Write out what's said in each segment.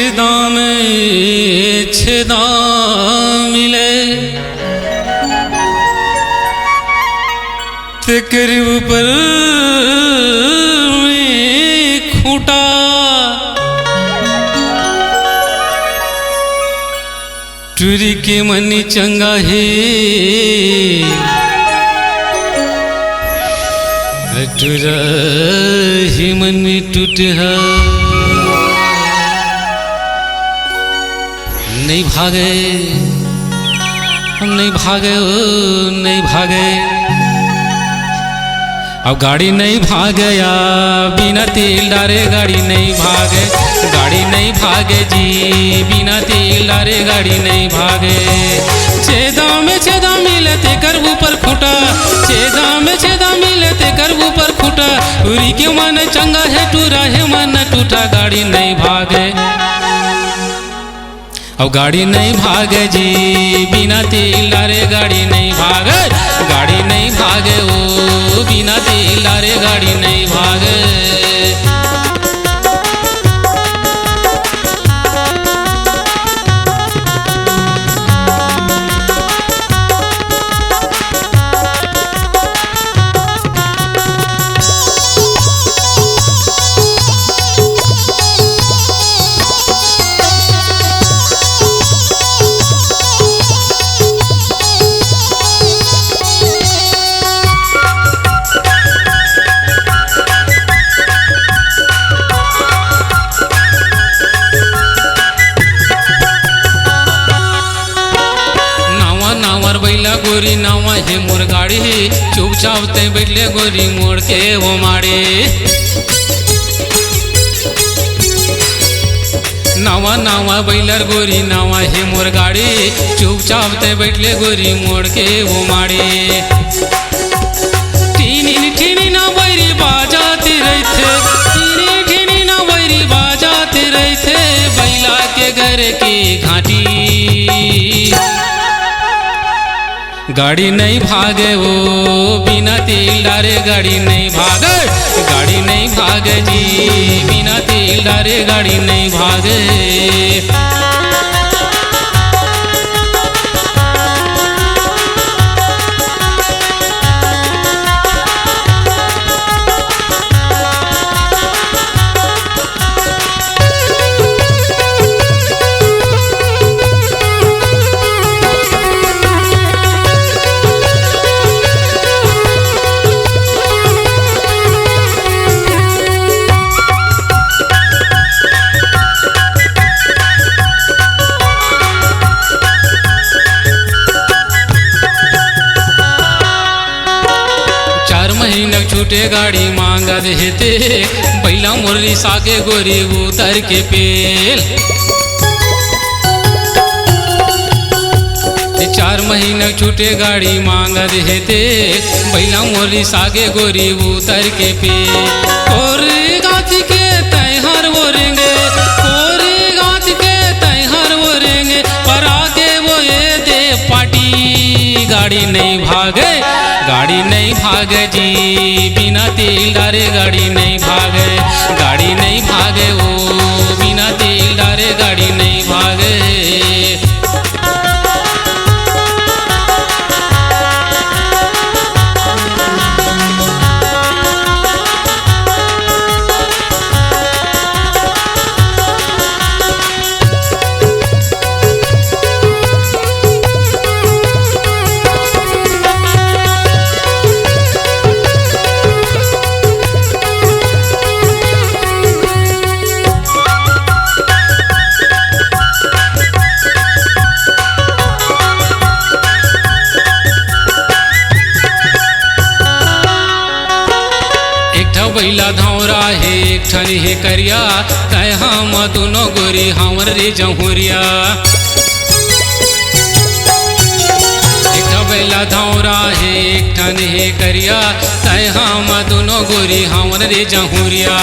छेदा में छेदा मिले ते करीब पर खूंटा टूरी के मनी चंगा है टूरा ही मनी टूट है नहीं भागे हम नहीं भागे नहीं भागे अब गाड़ी नहीं भागया बिना तेल डारे गाड़ी नहीं भागे गाड़ी नहीं भागे जी बिना तेल डारे गाड़ी नहीं भागे छेदा में छेदा मिलते करबू पर खूटा छेदा में छेदा मिलते करबू पर खूटा उरी के मन चंगा है टूरा है मन टूटा गाड़ी नहीं भागे अब गाड़ी नहीं भागे जी बिना तेल डारे गाड़ी नहीं भागे गाड़ी नहीं भागे ओ बिना तेल डारे गाड़ी नहीं भागे गोरी नावा है मोर गाड़ी चुपचाप ते बैठले गोरी मोड़ के वो मारे नावा नावा बैलर गोरी नावा है मोर गाड़ी चुपचाप ते बैठले गोरी मोड़ के वो मारे टीनी टीनी ना बैरी बाजाते रहते टीनी टीनी ना बैरी बाजाते रहते बैला के घर की घाटी गाड़ी नहीं भागे वो बिना तेल डारे गाड़ी नहीं भागे गाड़ी नहीं भागे जी बिना तेल डारे गाड़ी नहीं भागे छूटे गाड़ी मांगा देते बैला मुरली सागे गोरी उतर के पेल 4 महीना छूटे गाड़ी मांगा देते बैला मुरली सागे गोरी उतर के पेल और गाछ के तैहर वो रेंगे और गाछ के तैहर वो रेंगे पर आके वो ये दे पाटी गाड़ी नहीं भागे गाड़ी नहीं भागे जी बिना तेल डारे गाड़ी नहीं भागे गाड़ी नहीं भागे ओ बिना तेल डारे गाड़ी नहीं भागे बैला धौरा है एक ठन हे करिया तय हम दोनों गोरी हमर रे जहुरिया एक बैला धौरा है एक ठन हे करिया तय हम दोनों गोरी हमर रे जहुरिया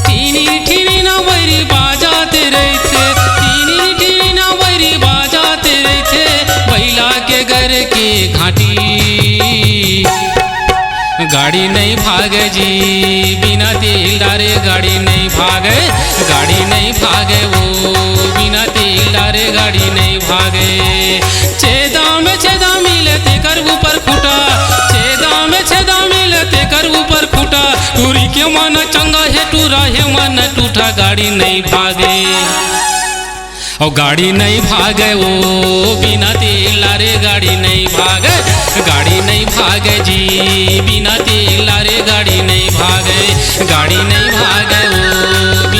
टीनी टीनी ना बैरी बाजाते रहते टीनी टीनी ना बैरी बाजाते रहते बैला के घर की घाटी गाड़ी नहीं भागे जी बिना तेल डारे गाड़ी नहीं भागे, गाड़ी नहीं भागे वो बिना तेल डारे गाड़ी नहीं भागे। छेदा में छेदा मिलते कर ऊपर खूटा, छेदा में छेदा मिलते कर ऊपर खूटा, टूरी के मन चंगा है टूरा है मन टूटा, गाड़ी नहीं भागे और गाड़ी नहीं भागे वो बिना तेल डारे गाड़ी नहीं भागे, गाड़ी नहीं भागे जी बिना तेल डारे गाड़ी नहीं भागे, गाड़ी नहीं भागे वो